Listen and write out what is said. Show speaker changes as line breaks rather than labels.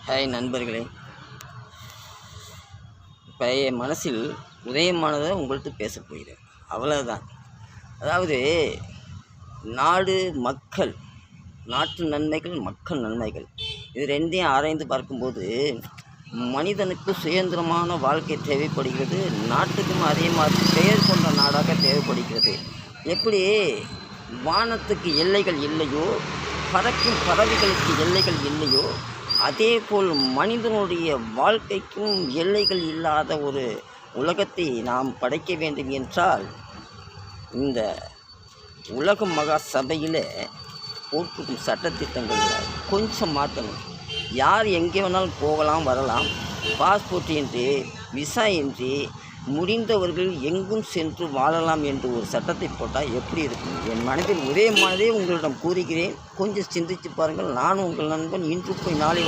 Hi நண்பர்களே, இப்போ என் மனசில் உதயமானதை உங்கள்கிட்ட பேசப் போகிறேன். அவ்வளவுதான். அதாவது நாடு, மக்கள், நாட்டு நன்மைகள், மக்கள் நன்மைகள், இது ரெண்டையும் ஆராய்ந்து பார்க்கும்போது மனிதனுக்கு சுதந்திரமான வாழ்க்கை தேவைப்படுகிறது. நாட்டுக்கும் அதே மாதிரி பெயர் கொண்ட நாடாக தேவைப்படுகிறது. எப்படி வானத்துக்கு எல்லைகள் இல்லையோ, பறக்கும் பறவைகளுக்கு எல்லைகள் இல்லையோ, அதேபோல் மனிதனுடைய வாழ்க்கைக்கும் எல்லைகள் இல்லாத ஒரு உலகத்தை நாம் படைக்க வேண்டும் என்றால் இந்த உலக மகா சபையில் போட்டிருக்கும் சட்டத்திட்டங்களில் கொஞ்சம் மாற்றணும். யார் எங்கே வேணாலும் போகலாம் வரலாம், பாஸ்போர்ட் இன்றி, விசா இன்றி முடிந்தவர்கள் எங்கும் சென்று வாழலாம் என்று ஒரு சட்டத்தை போட்டால் எப்படி இருக்கும்? என் மனதில் உதயமானதே உங்களிடம் கூறுகிறேன். கொஞ்சம் சிந்தித்து பாருங்கள். நானும் உங்கள் நண்பன். இன்று போய் நாளை